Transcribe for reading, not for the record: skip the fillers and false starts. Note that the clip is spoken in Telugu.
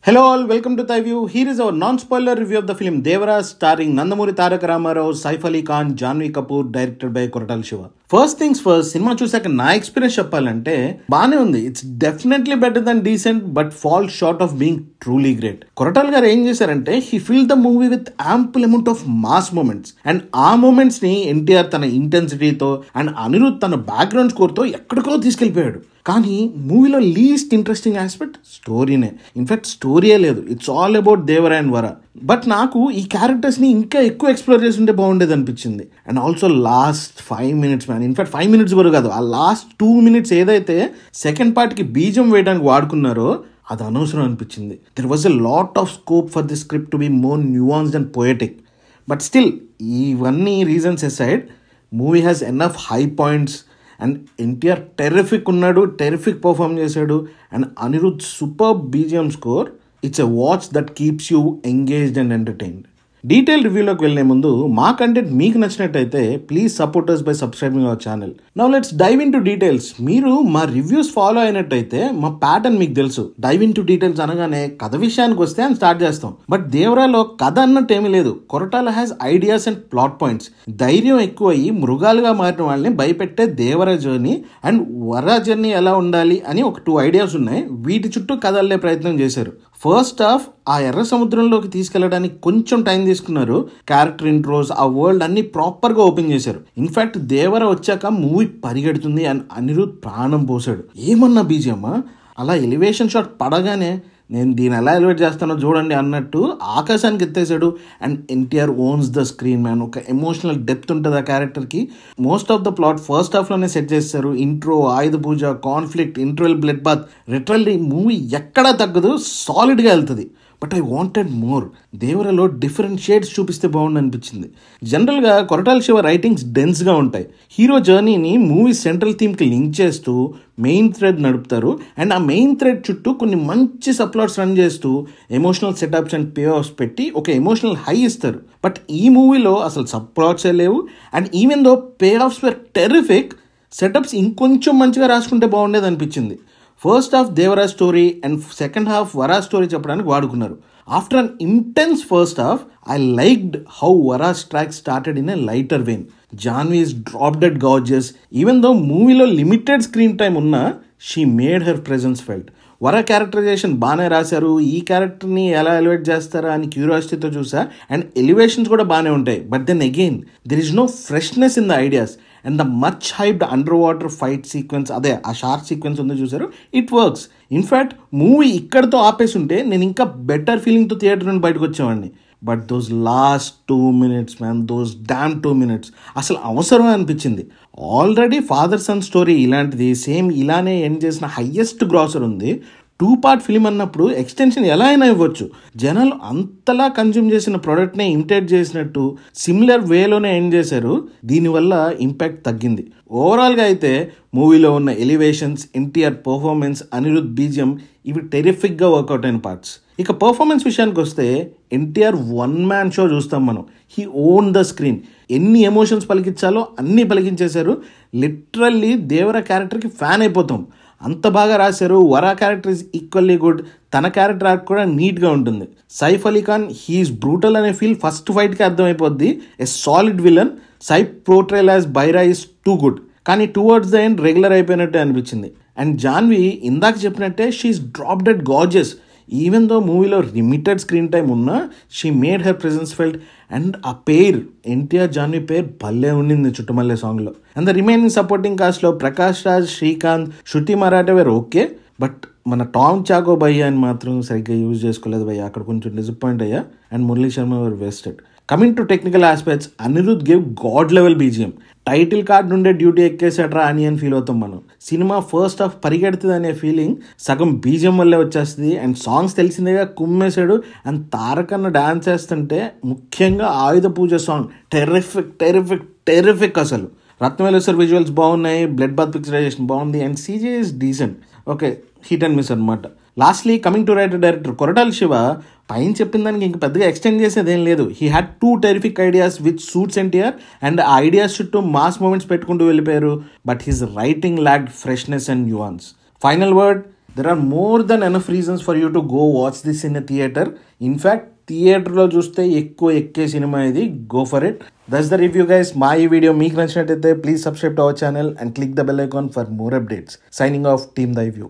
Hello all, welcome to Thai View. Here is our non-spoiler review of the film Devara starring Nandamuri Tarak Ramarao, Saif Ali Khan, Janhvi Kapoor, directed by Koratal Shiva. First things first, cinema చూసాక నా ఎక్స్పీరియన్స్ చెప్పాలంటే బానే ఉంది. It's definitely better than decent but fall short of being truly great. Koratal గారు ఏం చేశారంటే he fill the movie with ample amount of mass moments and ఆ మూమెంట్స్ ని ఎన్టీఆర్ తన ఇంటెన్సిటీతో అండ్ అనిరుద్ తన బ్యాక్గ్రౌండ్ స్కోర్ తో ఎక్కడికో తీసుకెళ్లిపోయాడు. కానీ మూవీలో లీస్ట్ ఇంట్రెస్టింగ్ ఆస్పెక్ట్ స్టోరీనే. ఇన్ఫాక్ట్ స్టోరీయే లేదు, it's all about Devara and వర. బట్ నాకు ఈ క్యారెక్టర్స్ ని ఇంకా ఎక్కువ ఎక్స్ప్లోర్ చేసి ఉంటే బాగుండేది అనిపించింది. And also last 5 minutes man, in fact 5 minutes వరకు కాదు, ఆ లాస్ట్ 2 minutes ఏదైతే సెకండ్ పార్ట్ కి బీజం వేయడానికి వాడుకున్నారో అది అనవసరం అనిపించింది. There was a lot of scope for the script to be more nuanced and poetic. But still ఇవన్నీ reasons aside movie has enough high points and NTR terrific ఉన్నాడు, టెరిఫిక్ పర్ఫామ్ చేశాడు and Anirudh super BGM score. It's a watch that keeps you engaged and entertained. Detail రివ్యూలోకి వెళ్లే ముందు మా కంటెంట్ మీకు నచ్చినట్టయితే please support us by subscribing our channel. Now let's dive in to details. మీరు మా రివ్యూస్ ఫాలో అయినట్టయితే మా ప్యాటర్న్ మీకు తెలుసు. డైవ్ ఇన్ టు డీటెయిల్స్ అనగానే కథ విషయానికి వస్తే అని స్టార్ట్ చేస్తాం. బట్ దేవరాలో కథ అన్నట్టు ఏమీ లేదు. Koratala has ideas and plot points. ధైర్యం ఎక్కువయ్యి మృగాలుగా మారిన వాళ్ళని భయపెట్టే దేవర జర్నీ అండ్ వర జర్నీ ఎలా ఉండాలి అని ఒక 2 ఐడియాస్ ఉన్నాయి. వీటి చుట్టూ కథ అల్లే ప్రయత్నం చేశారు. ఫస్ట్ హాఫ్ ఆ ఎర్ర సముద్రంలోకి తీసుకెళ్లడానికి కొంచెం టైం తీసుకున్నారు. క్యారెక్టర్ ఇంట్రోస్, ఆ వరల్డ్ అన్ని ప్రాపర్ గా ఓపెన్ చేశారు. ఇన్ఫాక్ట్ దేవర వచ్చాక మూవీ పరిగెడుతుంది అండ్ అనిరుద్ ప్రాణం పోసాడు. ఏమన్నా బీజియమ్మా, అలా ఎలివేషన్ షాట్ పడగానే నేను దీన్ని ఎలా ఎలివేట్ చేస్తానో చూడండి అన్నట్టు ఆకాశానికి ఎత్తేసాడు. And NTR owns the screen man. ఒక ఎమోషనల్ డెప్త్ ఉంటుంది ఆ క్యారెక్టర్కి. Most of the plot first హాఫ్లోనే సెట్ చేస్తారు. Intro, Ayudha Puja, conflict, interval, blood bath, literally movie ఎక్కడా తగ్గదు, సాలిడ్గా వెళ్తుంది. But I wanted more. దేవరలో డిఫరెంట్ షేడ్స్ చూపిస్తే బాగుండు అనిపించింది. జనరల్గా కొరటాల శివ రైటింగ్స్ డెన్స్గా ఉంటాయి. హీరో జర్నీని మూవీ సెంట్రల్ థీమ్కి లింక్ చేస్తూ మెయిన్ థ్రెడ్ నడుపుతారు. అండ్ ఆ మెయిన్ థ్రెడ్ చుట్టూ కొన్ని మంచి సప్లాట్స్ రన్ చేస్తూ emotional setups and pay offs పెట్టి ఒక ఎమోషనల్ హై ఇస్తారు. బట్ ఈ మూవీలో అసలు సప్లాట్సే లేవు. And even though payoffs were terrific, setups ఇంకొంచెం మంచిగా రాసుకుంటే బాగుండేది అనిపించింది. First half Devara story and second half Vara story చెప్పడానికి వాడుకున్నారు. After an intense first half I liked how Vara's track started in a lighter vein. Janhvi is drop dead gorgeous. Even though మూవీలో లిమిటెడ్ స్క్రీన్ టైమ్ ఉన్నా she made her presence felt. Vara characterization బాగానే రాశారు. ఈ క్యారెక్టర్ని ఎలా ఎలివేట్ చేస్తారా అని క్యూరియాసిటీతో చూసా. అండ్ ఎలివేషన్స్ కూడా బాగానే ఉంటాయి. But then again there is no freshness in the ideas. And the much hyped under water fight sequence, అదే ఆ షార్క్ సీక్వెన్స్ ఉందో చూసారు, ఇట్ వర్క్స్. ఇన్ఫ్యాక్ట్ మూవీ ఇక్కడతో ఆపేసి ఉంటే నేను ఇంకా బెటర్ ఫీలింగ్తో థియేటర్ నుండి బయటకు వచ్చేవాడిని. But those last 2 minutes man, those damn 2 minutes అసలు అవసరమే అనిపించింది. ఆల్రెడీ ఫాదర్ సన్ స్టోరీ ఇలాంటిది, సేమ్ ఇలానే ఎండ్ చేసిన హయ్యెస్ట్ గ్రాసర్ ఉంది. 2 part ఫిలిం అన్నప్పుడు ఎక్స్టెన్షన్ ఎలా అయినా ఇవ్వచ్చు. జనాలు అంతలా కన్జ్యూమ్ చేసిన ప్రోడక్ట్నే ఇమిటేట్ చేసినట్టు సిమిలర్ వేలోనే ఎండ్ చేశారు. దీనివల్ల ఇంపాక్ట్ తగ్గింది. ఓవరాల్గా అయితే మూవీలో ఉన్న elevations, NTR performance, Anirudh BGM ఇవి టెరిఫిక్గా వర్కౌట్ అయిన పార్ట్స్. ఇక పర్ఫార్మెన్స్ విషయానికి వస్తే ఎన్టీఆర్ 1 man షో చూస్తాం మనం. He own the screen. ఎన్ని ఎమోషన్స్ పలికించాలో అన్నీ పలికించేశారు. లిటరల్లీ దేవర క్యారెక్టర్కి ఫ్యాన్ అయిపోతాం, అంత బాగా రాశారు. Vara character is equally good. తన క్యారెక్టర్ ఆర్క్ కూడా నీట్గా ఉంటుంది. సైఫ్ అలీ ఖాన్ హీఈస్ బ్రూటల్ అనే ఫీల్ ఫస్ట్ ఫైట్కి అర్థమైపోద్ది. A solid villain. Saif portrayal as Bhaira is too good. కానీ టువర్డ్స్ ద ఎండ్ రెగ్యులర్ అయిపోయినట్టే అనిపించింది. అండ్ జాన్వీ ఇందాక చెప్పినట్టే she's drop dead gorgeous. Even though మూవీలో లిమిటెడ్ స్క్రీన్ టైమ్ ఉన్నా she made her presence felt. And ఆ పేర్, ఎన్టీఆర్ జాన్వీ పేర్ భలే ఉండింది చుట్టుమల్లే సాంగ్లో. అండ్ ద రిమైనింగ్ సపోర్టింగ్ కాస్ట్లో ప్రకాష్ రాజ్, శ్రీకాంత్, శృతి మరాఠే వేర్ ఓకే. బట్ మన టామ్ చాకో భయ్య అని మాత్రం సరిగ్గా యూజ్ చేసుకోలేదు భయ్య. అక్కడ కొంచెం డిసప్పాయింట్ అయ్యా. And Murali Sharma were wasted. Coming to technical aspects, Anirudh gave God level BGM. Title card నుండే డ్యూటీ ఎక్కేసాడ్రా అని ఫీల్ అవుతాం మనం. సినిమా ఫస్ట్ హాఫ్ పరిగెడుతుంది అనే ఫీలింగ్ సగం బీజిఎం వల్లే వచ్చేస్తుంది. అండ్ సాంగ్స్ తెలిసిందేగా, కుమ్మేశాడు. అండ్ తారకన్న డాన్స్ చేస్తుంటే ముఖ్యంగా Ayudha Puja song terrific terrific terrific. అసలు రత్నవేలేశ్వర్ విజువల్స్ బాగున్నాయి, బ్లడ్ బాత్ పిక్చరైజేషన్ బాగుంది and CG is decent. Okay, hit and miss అనమాట. Lastly coming to writer director Koratala Siva పైన చెప్పిన దానికి ఇంక పెద్దగా ఎక్స్టెండ్ చేసేది ఏం లేదు. He had 2 terrific ideas which suits NTR. And ఆ ఐడియాస్ చుట్టూ మాస్ మూమెంట్స్ పెట్టుకుంటూ వెళ్ళిపోయారు. But his writing lacked freshness and nuance. Final word, there are more than enough reasons for you to go watch this in a theatre. In fact థియేటర్లో చూస్తే ఎక్కువ ఎక్కే సినిమా ఇది. Go for it. That's the review guys. మా ఈ వీడియో మీకు నచ్చినట్టయితే please subscribe to our channel and click the bell icon for more updates. Signing off, team the review.